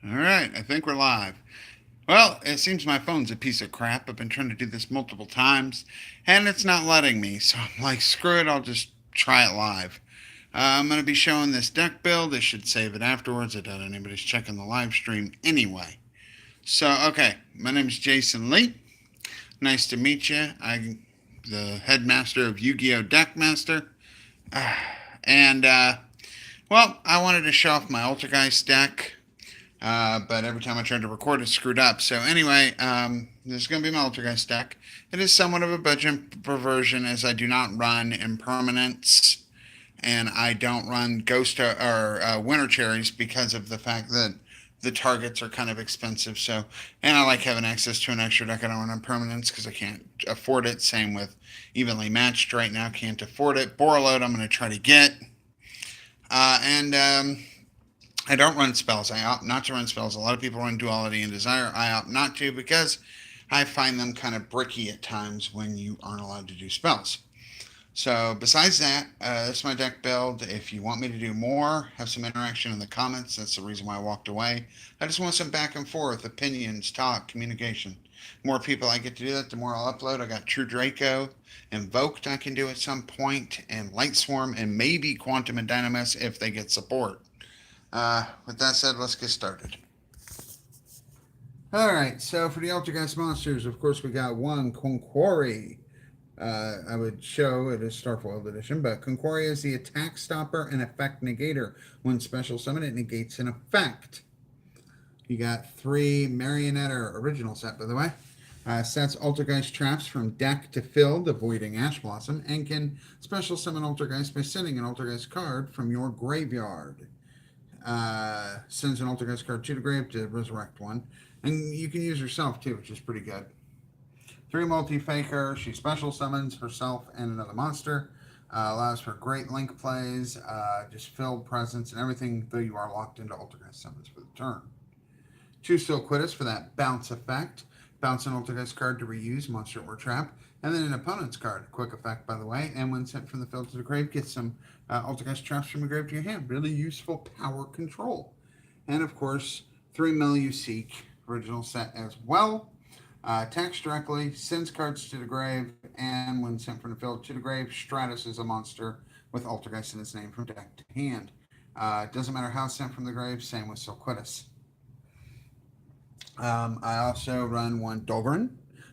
All right, I think we're live. Well, it seems my phone's a piece of crap. I've been trying to do this multiple times, and it's not letting me. So I'm like, screw it, I'll just try it live. I'm going to be showing this deck build. I should save it afterwards. I doubt anybody's checking the live stream anyway. So, okay, my name is Jason Lee. Nice to meet you. I'm the headmaster of Yu-Gi-Oh! Deckmaster. And, well, I wanted to show off my Altergeist deck. But every time I tried to record it, screwed up. So anyway, this is going to be my Altergeist deck. It is somewhat of a budget perversion as I do not run impermanence and I don't run ghost or winter cherries because of the fact that the targets are kind of expensive. So, and I like having access to an extra deck. I don't run impermanence because I can't afford it. Same with evenly matched right now. Can't afford it. Borreload I'm going to try to get. And I don't run spells. I opt not to run spells. A lot of people run duality and desire. I opt not to because I find them kind of bricky at times when you aren't allowed to do spells. So besides that, that's my deck build. If you want me to do more, have some interaction in the comments. That's the reason why I walked away. I just want some back and forth, opinions, talk, communication. The more people I get to do that, the more I'll upload. I got True Draco, Invoked I can do at some point, and Light Swarm, and maybe Quantum and Dynamis if they get support. With that said, let's get started. All right, so for the Altergeist monsters, of course, we got one Conquori. I would show it as Starfoiled Edition, but Conquori is the attack stopper and effect negator. When special summon, it negates an effect. You got three Marionette or original set, by the way. Sets Altergeist traps from deck to field, avoiding Ash Blossom, and can special summon Altergeist by sending an Altergeist card from your graveyard. Sends an Altergeist card to the grave to resurrect one. And you can use herself too, which is pretty good. Three multi-faker. She special summons herself and another monster. Allows for great link plays, just filled presence and everything, though you are locked into Altergeist summons for the turn. Two Silquitus for that bounce effect. Bounce an Altergeist card to reuse, monster or trap. And then an opponent's card. Quick effect, by the way. And when sent from the field to the grave, get some Altergeist traps from the grave to your hand. Really useful power control. And of course, 3 Mill You Seek, original set as well. Attacks directly, sends cards to the grave, and when sent from the field to the grave, Stratus is a monster with Altergeist in its name from deck to hand. Doesn't matter how sent from the grave, same with Silquitus. I also run one Dolgren,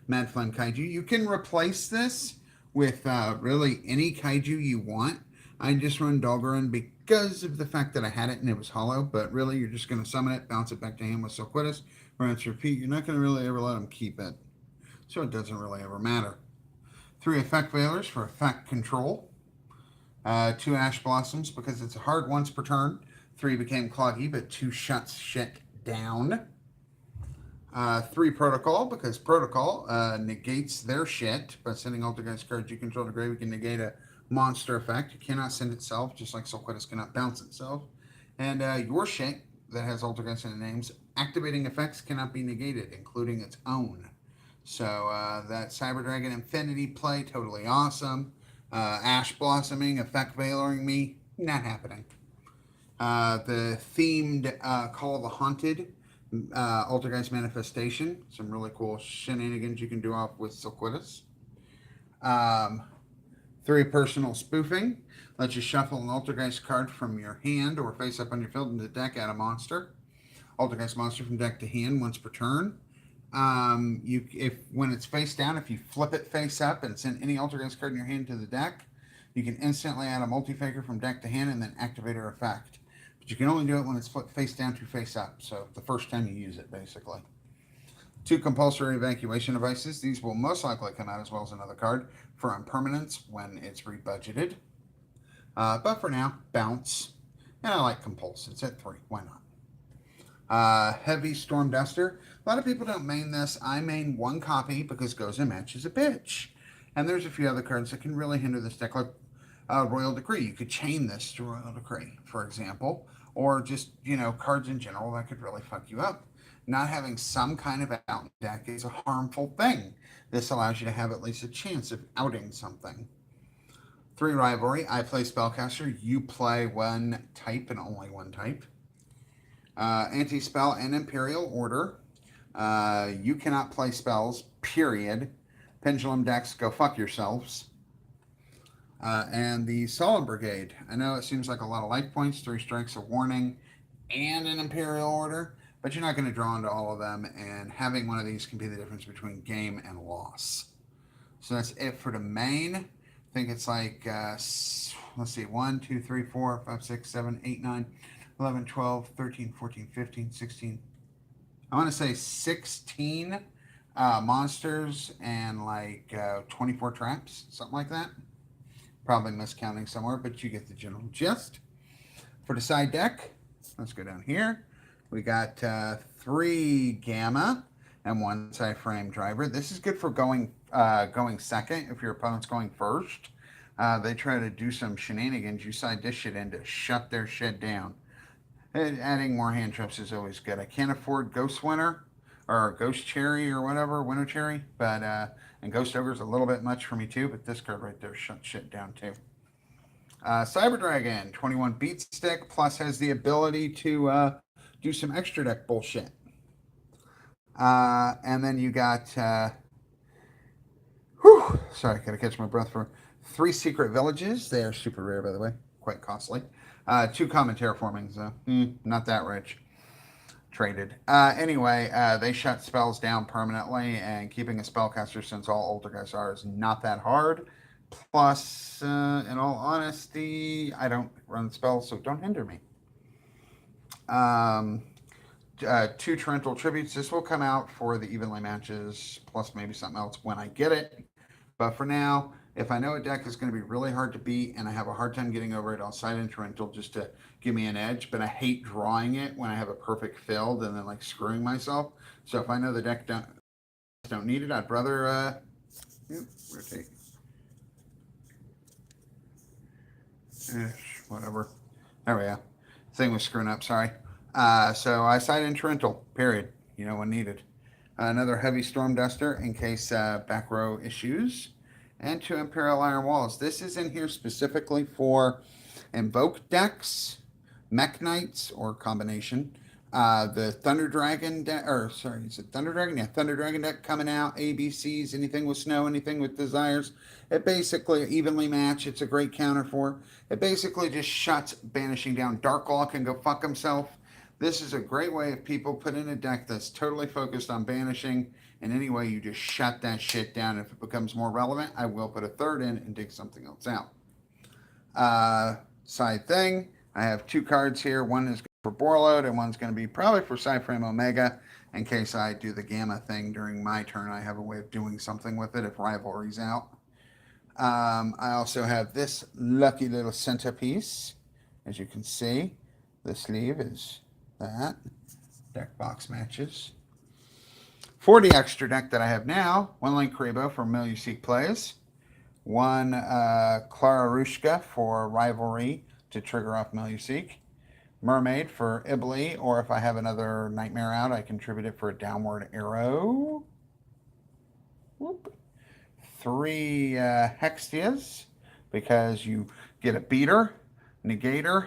Mad Flame Kaiju. You can replace this with really any kaiju you want. I just run Dolgren because of the fact that I had it and it was hollow, but really you're just going to summon it, bounce it back to hand with Silquitus, rinse, repeat. You're not going to really ever let them keep it, so it doesn't really ever matter. 3 Effect Veilers for effect control. 2 Ash Blossoms because it's a hard once per turn. 3 became cloggy, but 2 shuts shit down. 3 Protocol because Protocol negates their shit by sending Altergeist cards you control to grave. You can negate a monster effect. It cannot send itself, just like Silquitus cannot bounce itself. And your shit that has Altergeist in the names, activating effects cannot be negated, including its own. So that Cyber Dragon Infinity play, totally awesome. Ash Blossoming, Effect Veiling me, not happening. The themed Call of the Haunted, Altergeist Manifestation, some really cool shenanigans you can do off with Silquitus. 3 Personal Spoofing, lets you shuffle an Altergeist card from your hand or face up on your field into the deck, add a monster. Altergeist monster from deck to hand once per turn. If when it's face down, if you flip it face up and send any Altergeist card in your hand to the deck, you can instantly add a multi-faker from deck to hand and then activate her effect. But you can only do it when it's flipped face down to face up, so the first time you use it, basically. 2 Compulsory Evacuation Devices. These will most likely come out as well as another card for impermanence when it's rebudgeted. But for now, Bounce. And I like Compulse. It's at 3. Why not? Heavy Storm Duster. A lot of people don't main this. I main one copy because goes and matches a bitch. And there's a few other cards that can really hinder this deck, like Royal Decree. You could chain this to Royal Decree, for example, or just, cards in general that could really fuck you up. Not having some kind of out deck is a harmful thing. This allows you to have at least a chance of outing something. 3 Rivalry. I play Spellcaster. You play one type and only one type. Anti-spell and Imperial Order. You cannot play spells, period. Pendulum decks, go fuck yourselves. And the Solid Brigade. I know it seems like a lot of life points, 3 strikes, a warning, and an Imperial Order, but you're not going to draw into all of them, and having one of these can be the difference between game and loss. So that's it for the main. I think it's like, let's see, 1, 2, 3, 4, 5, 6, 7, 8, 9, 11, 12, 13, 14, 15, 16. I want to say 16 monsters and like 24 traps, something like that. Probably miscounting somewhere, but you get the general gist. For the side deck, let's go down here. We got 3 Gamma and 1 side frame driver. This is good for going second if your opponent's going first. They try to do some shenanigans. You side this shit in to shut their shit down. And adding more hand traps is always good. I can't afford Ghost Winter or Ghost Cherry or whatever, Winter Cherry, but and Ghost Ogre's a little bit much for me too, but this card right there shuts shit down too. Cyber Dragon, 21 beat stick, plus has the ability to do some extra deck bullshit. And then you got, sorry, gotta catch my breath for 3 Secret Villages. They are super rare, by the way, quite costly. 2 common terraformings, not that rich. Traded. Anyway, they shut spells down permanently, and keeping a spellcaster, since all Altergeist are, is not that hard. Plus, in all honesty, I don't run spells, so don't hinder me. 2 Torrential Tributes. This will come out for the evenly matches, plus maybe something else when I get it. But for now, if I know a deck is going to be really hard to beat and I have a hard time getting over it, I'll side in Torrential just to give me an edge. But I hate drawing it when I have a perfect filled and then like screwing myself. So if I know the deck don't need it, I'd rather rotate. Whatever. There we go. Thing was screwing up. Sorry. So I side in Torrential. Period. You know when needed. Another Heavy Storm Duster in case back row issues. And 2 Imperial Iron Walls. This is in here specifically for Invoke decks, Mech Knights, or combination. The Thunder Dragon deck, or sorry, is it Thunder Dragon? Yeah, Thunder Dragon deck coming out. ABCs, anything with snow, anything with desires. It basically evenly match. It's a great counter for. It basically just shuts banishing down. Darklaw can go fuck himself. This is a great way if people put in a deck that's totally focused on banishing. And anyway, you just shut that shit down. If it becomes more relevant, I will put a 3rd in and dig something else out. Side thing, I have 2 cards here. One is for Borload, and one's going to be probably for Cyframe Omega, in case I do the Gamma thing during my turn. I have a way of doing something with it if Rivalry's out. I also have this lucky little centerpiece. As you can see, the sleeve is that. Deck box matches. For the extra deck that I have now, 1 Link Karibo for Milusic Plays, 1 Klarushka for Rivalry to trigger off Milusic, Mermaid for Ibli, or if I have another Nightmare out, I contribute it for a Downward Arrow. Whoop. 3 Hextias, because you get a Beater, Negator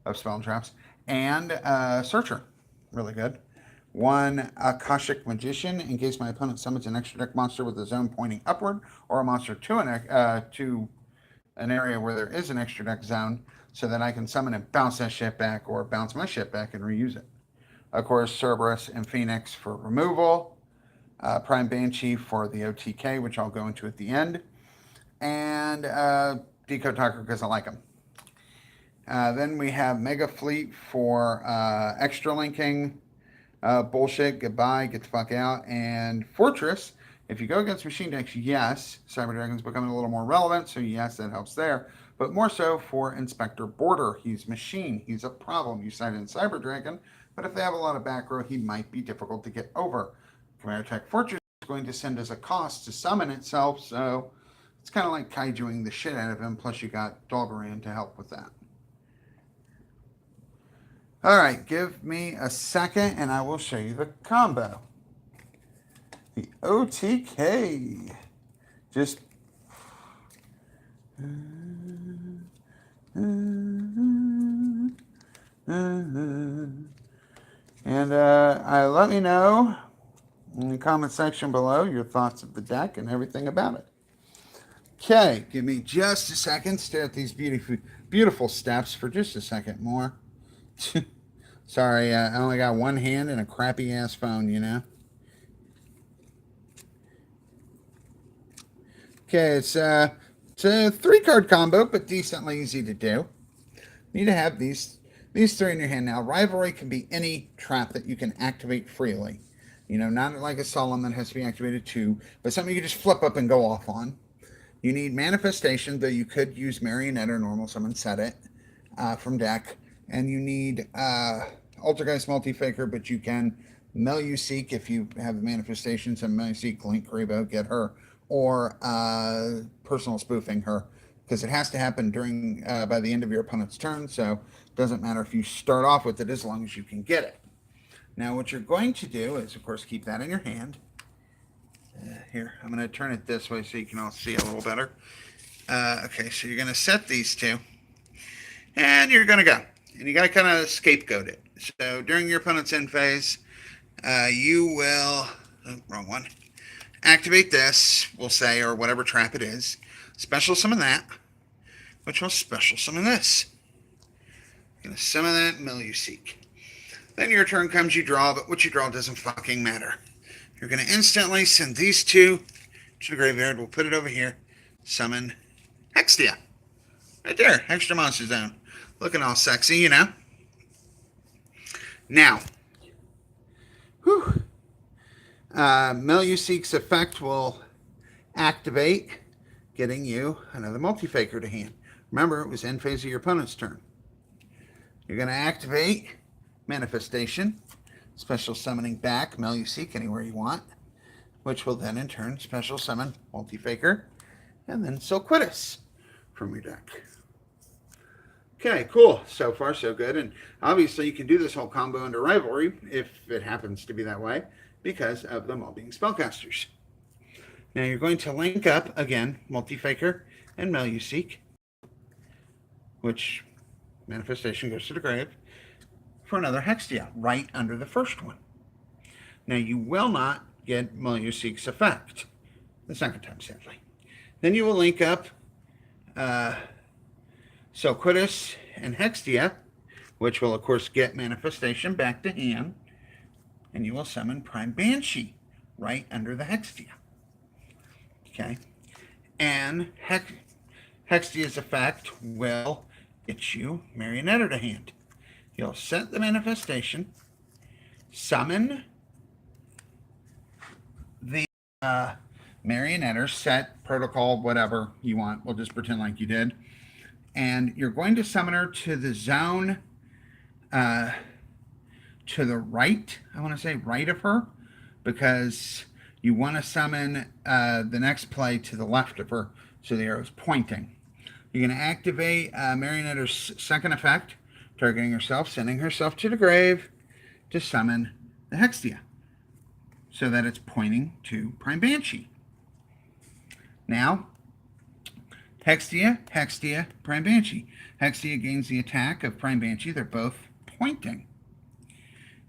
of Spell and Traps, and Searcher. Really good. 1 Akashic Magician, in case my opponent summons an extra deck monster with a zone pointing upward, or a monster to an area where there is an extra deck zone, so that I can summon and bounce that shit back, or bounce my shit back and reuse it. Of course, Cerberus and Phoenix for removal, Prime Banshee for the OTK, which I'll go into at the end, and Decode Talker because I like them. Then we have Mega Fleet for extra linking. Bullshit, goodbye, get the fuck out. And Fortress, if you go against machine decks, yes, Cyber Dragon's becoming a little more relevant, so yes, that helps there. But more so for Inspector Border. He's machine, he's a problem. You side in Cyber Dragon, but if they have a lot of back row, he might be difficult to get over. Commander Tech Fortress is going to send as a cost to summon itself, so it's kind of like kaijuing the shit out of him, plus you got Dolgorian to help with that. All right, give me a second and I will show you the combo. The OTK. Just And let me know in the comment section below your thoughts of the deck and everything about it. Okay, give me just a second. Stare at these beautiful steps for just a second more. Sorry, I only got one hand and a crappy ass phone, you know. Okay, it's a 3-card combo, but decently easy to do. You need to have these three in your hand. Now, Rivalry can be any trap that you can activate freely. You know, not like a Solemn that has to be activated too, but something you can just flip up and go off on. You need Manifestation, though you could use Marionette or Normal Summon Set It from deck. And you need Altergeist Multi-Faker, but you can Seek if you have the Manifestations, and Seek Link Grebo, get her, or Personal Spoofing her, because it has to happen during by the end of your opponent's turn, so it doesn't matter if you start off with it as long as you can get it. Now what you're going to do is, of course, keep that in your hand. Here, I'm going to turn it this way so you can all see a little better. Okay, so you're going to set these two, and you're going to go. And you got to kind of scapegoat it. So during your opponent's end phase, you will, wrong one, activate this, we'll say, or whatever trap it is, special summon that, which will special summon this. You're going to summon that, Seek. Then your turn comes, you draw, but what you draw doesn't fucking matter. You're going to instantly send these two to the graveyard. We'll put it over here. Summon Hextia. Right there. Extra Monster Zone. Looking all sexy, you know. Now, Seek's effect will activate, getting you another Multi-Faker to hand. Remember, it was end phase of your opponent's turn. You're going to activate Manifestation, special summoning back Seek anywhere you want, which will then in turn special summon Multi-Faker, and then Silquitus from your deck. Okay, cool. So far, so good. And obviously, you can do this whole combo under Rivalry, if it happens to be that way, because of them all being spellcasters. Now, you're going to link up, again, Multi-Faker and Seek, which Manifestation goes to the grave, for another Hextia, right under the first one. Now, you will not get Seek's effect the second time, sadly. Then you will link up Silquitus and Hextia, which will, of course, get Manifestation back to hand, and you will summon Prime Banshee right under the Hextia. Okay? And Hextia's effect will get you Marionette to hand. You'll set the Manifestation, summon the Marionette, set protocol, whatever you want. We'll just pretend like you did. And you're going to summon her to the zone to the right. I want to say right of her, because you want to summon the next play to the left of her, so the arrow's pointing. You're going to activate Marionette's second effect, targeting herself, sending herself to the grave to summon the Hextia, so that it's pointing to Prime Banshee. Now, Hextia, Prime Banshee. Hextia gains the attack of Prime Banshee. They're both pointing.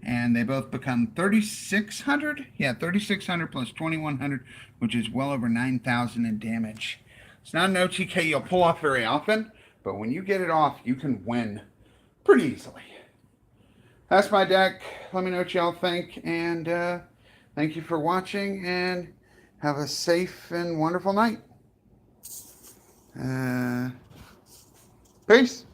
And they both become 3,600? Yeah, 3,600 plus 2,100, which is well over 9,000 in damage. It's not an OTK you'll pull off very often, but when you get it off, you can win pretty easily. That's my deck. Let me know what y'all think, and thank you for watching, and have a safe and wonderful night. Peace.